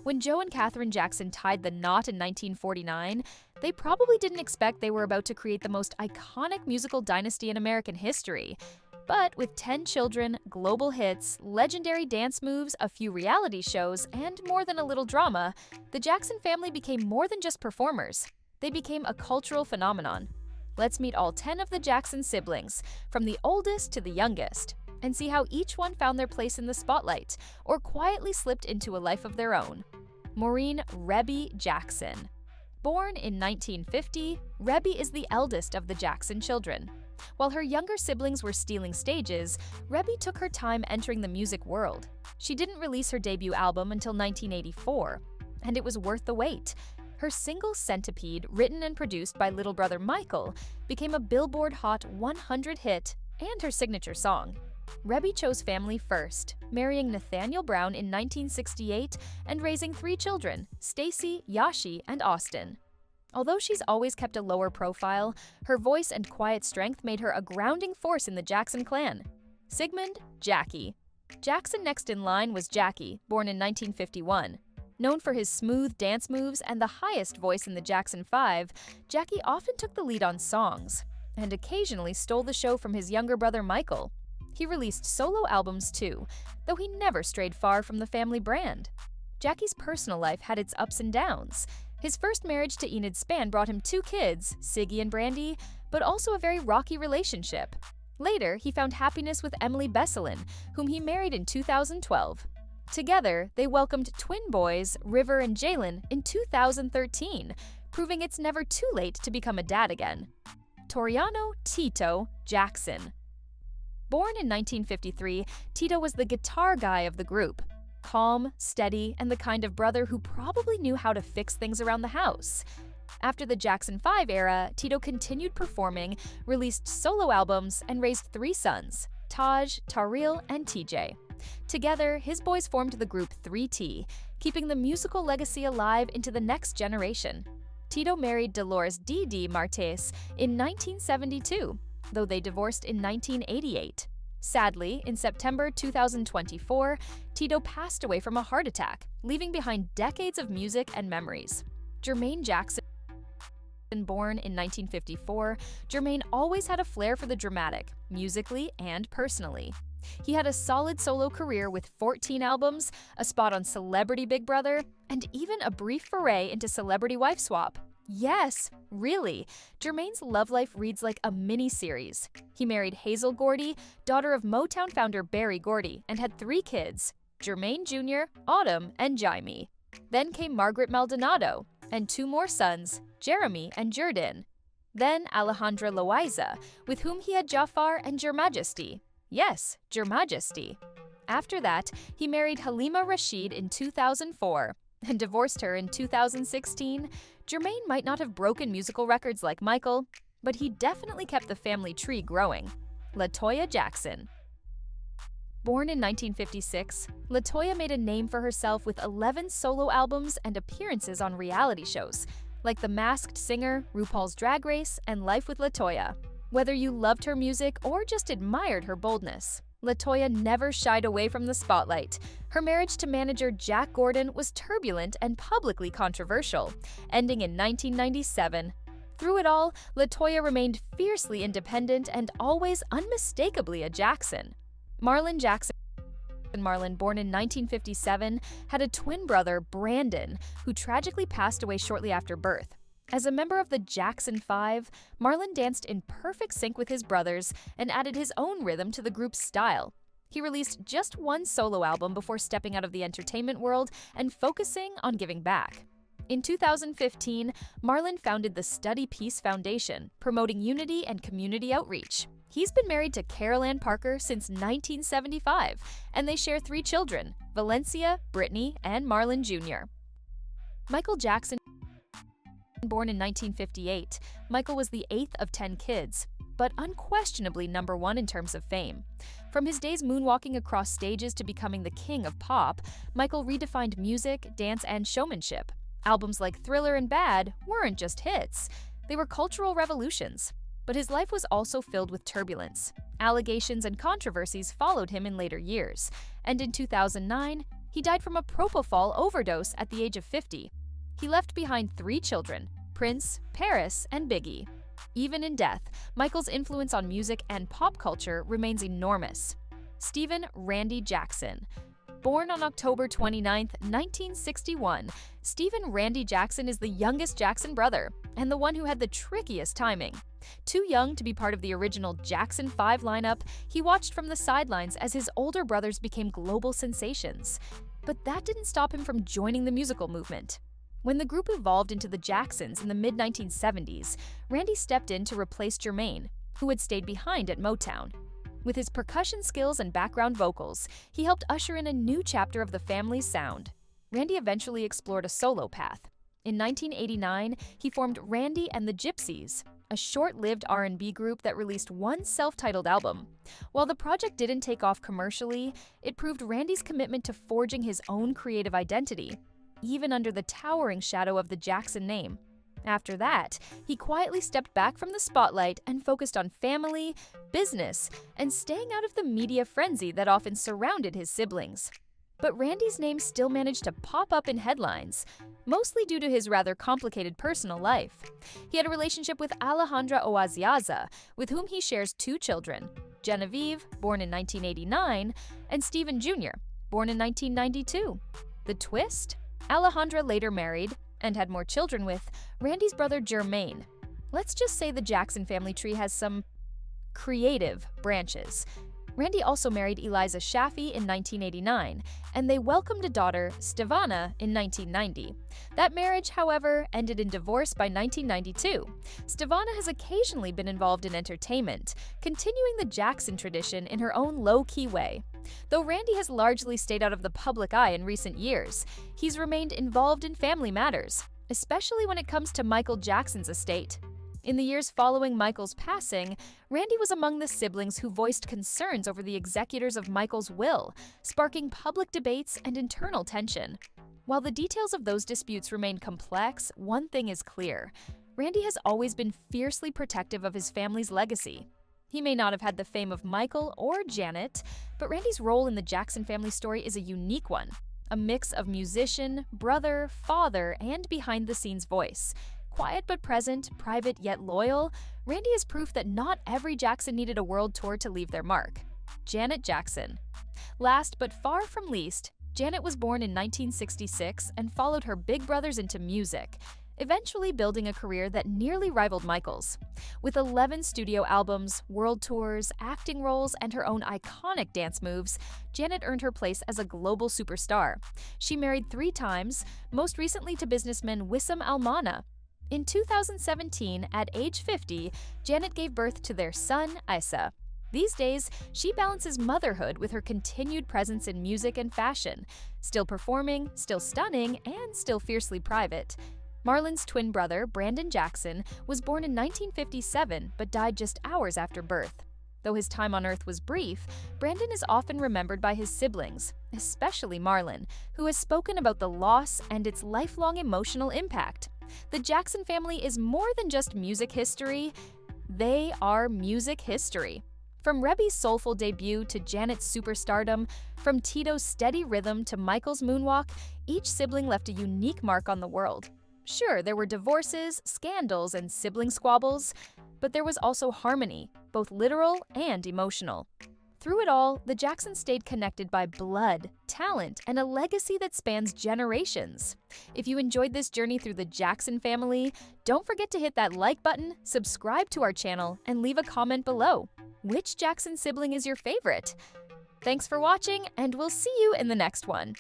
When Joe and Katherine Jackson tied the knot in 1949, they probably didn't expect they were about to create the most iconic musical dynasty in American history. But with 10 children, global hits, legendary dance moves, a few reality shows, and more than a little drama, the Jackson family became more than just performers. They became a cultural phenomenon. Let's meet all 10 of the Jackson siblings, from the oldest to the youngest, and see how each one found their place in the spotlight or quietly slipped into a life of their own. Maureen Rebbie Jackson. Born in 1950, Rebbie is the eldest of the Jackson children. While her younger siblings were stealing stages, Rebbie took her time entering the music world. She didn't release her debut album until 1984, and it was worth the wait. Her single Centipede, written and produced by little brother Michael, became a Billboard Hot 100 hit and her signature song. Rebbie chose family first, marrying Nathaniel Brown in 1968 and raising 3 children, Stacy, Yashi, and Austin. Although she's always kept a lower profile, her voice and quiet strength made her a grounding force in the Jackson clan. Sigmund, Jackie. Jackson next in line was Jackie, born in 1951. Known for his smooth dance moves and the highest voice in the Jackson 5, Jackie often took the lead on songs, and occasionally stole the show from his younger brother Michael. He released solo albums too, though he never strayed far from the family brand. Jackie's personal life had its ups and downs. His first marriage to Enid Spann brought him 2 kids, Siggy and Brandy, but also a very rocky relationship. Later, he found happiness with Emily Besselin, whom he married in 2012. Together, they welcomed twin boys, River and Jalen, in 2013, proving it's never too late to become a dad again. Toriano Tito Jackson. Born in 1953, Tito was the guitar guy of the group. Calm, steady, and the kind of brother who probably knew how to fix things around the house. After the Jackson 5 era, Tito continued performing, released solo albums, and raised 3 sons, Taj, Taril, and TJ. Together, his boys formed the group 3T, keeping the musical legacy alive into the next generation. Tito married Dolores Dee Martes in 1972, though they divorced in 1988. Sadly, in September 2024, Tito passed away from a heart attack, leaving behind decades of music and memories. Jermaine Jackson. Born in 1954, Germaine always had a flair for the dramatic, musically and personally. He had a solid solo career with 14 albums, a spot on Celebrity Big Brother, and even a brief foray into Celebrity Wife Swap. Yes, really, Germaine's love life reads like a mini-series. He married Hazel Gordy, daughter of Motown founder Berry Gordy, and had 3 kids, Germaine Jr., Autumn, and Jaime. Then came Margaret Maldonado, and 2 more sons, Jeremy and Jordan. Then Alejandra Loaiza, with whom he had Jafar and Your Majesty. Yes, Your Majesty. After that, he married Halima Rashid in 2004 and divorced her in 2016. Germaine might not have broken musical records like Michael, but he definitely kept the family tree growing. Latoya Jackson. Born in 1956, Latoya made a name for herself with 11 solo albums and appearances on reality shows, like The Masked Singer, RuPaul's Drag Race, and Life with Latoya. Whether you loved her music or just admired her boldness, Latoya never shied away from the spotlight. Her marriage to manager Jack Gordon was turbulent and publicly controversial, ending in 1997. Through it all, Latoya remained fiercely independent and always unmistakably a Jackson. Marlin Jackson. Marlin, born in 1957, had a twin brother, Brandon, who tragically passed away shortly after birth. As a member of the Jackson 5, Marlin danced in perfect sync with his brothers and added his own rhythm to the group's style. He released just 1 solo album before stepping out of the entertainment world and focusing on giving back. In 2015, Marlin founded the Study Peace Foundation, promoting unity and community outreach. He's been married to Carol Ann Parker since 1975, and they share 3 children, Valencia, Brittany, and Marlin Jr. Michael Jackson. Born in 1958, Michael was the 8th of 10 kids, but unquestionably number 1 in terms of fame. From his days moonwalking across stages to becoming the king of pop, Michael redefined music, dance, and showmanship. Albums like Thriller and Bad weren't just hits, they were cultural revolutions. But his life was also filled with turbulence. Allegations and controversies followed him in later years, and in 2009, He died from a propofol overdose at the age of 50. He left behind 3 children: Prince, Paris, and Biggie. Even in death, Michael's influence on music and pop culture remains enormous. Stephen Randy Jackson. Born on October 29, 1961, Stephen Randy Jackson is the youngest Jackson brother and the one who had the trickiest timing. Too young to be part of the original Jackson 5 lineup, he watched from the sidelines as his older brothers became global sensations. But that didn't stop him from joining the musical movement. When the group evolved into the Jacksons in the mid-1970s, Randy stepped in to replace Germaine, who had stayed behind at Motown. With his percussion skills and background vocals, he helped usher in a new chapter of the family's sound. Randy eventually explored a solo path. In 1989, he formed Randy and the Gypsies, a short-lived R&B group that released one self-titled album. While the project didn't take off commercially, it proved Randy's commitment to forging his own creative identity, even under the towering shadow of the Jackson name. After that, he quietly stepped back from the spotlight and focused on family, business, and staying out of the media frenzy that often surrounded his siblings. But Randy's name still managed to pop up in headlines, mostly due to his rather complicated personal life. He had a relationship with Alejandra Oaziaza, with whom he shares 2 children, Genevieve, born in 1989, and Stephen Jr., born in 1992. The twist? Alejandra later married, and had more children with, Randy's brother Germaine. Let's just say the Jackson family tree has some creative branches. Randy also married Eliza Shaffey in 1989, and they welcomed a daughter, Stevana, in 1990. That marriage, however, ended in divorce by 1992. Stevana has occasionally been involved in entertainment, continuing the Jackson tradition in her own low-key way. Though Randy has largely stayed out of the public eye in recent years, he's remained involved in family matters, especially when it comes to Michael Jackson's estate. In the years following Michael's passing, Randy was among the siblings who voiced concerns over the executors of Michael's will, sparking public debates and internal tension. While the details of those disputes remain complex, one thing is clear: Randy has always been fiercely protective of his family's legacy. He may not have had the fame of Michael or Janet, but Randy's role in the Jackson family story is a unique one, a mix of musician, brother, father, and behind-the-scenes voice. Quiet but present, private yet loyal, Randy is proof that not every Jackson needed a world tour to leave their mark. Janet Jackson. Last but far from least, Janet was born in 1966 and followed her big brothers into music, eventually building a career that nearly rivaled Michael's. With 11 studio albums, world tours, acting roles, and her own iconic dance moves, Janet earned her place as a global superstar. She married 3 times, most recently to businessman Wissam Almana. In 2017, at age 50, Janet gave birth to their son, Issa. These days, she balances motherhood with her continued presence in music and fashion, still performing, still stunning, and still fiercely private. Marlin's twin brother, Brandon Jackson, was born in 1957 but died just hours after birth. Though his time on Earth was brief, Brandon is often remembered by his siblings, especially Marlin, who has spoken about the loss and its lifelong emotional impact. The Jackson family is more than just music history, they are music history. From Rebbie's soulful debut to Janet's superstardom, from Tito's steady rhythm to Michael's moonwalk, each sibling left a unique mark on the world. Sure, there were divorces, scandals, and sibling squabbles, but there was also harmony, both literal and emotional. Through it all, the Jacksons stayed connected by blood, talent, and a legacy that spans generations. If you enjoyed this journey through the Jackson family, don't forget to hit that like button, subscribe to our channel, and leave a comment below. Which Jackson sibling is your favorite? Thanks for watching, and we'll see you in the next one.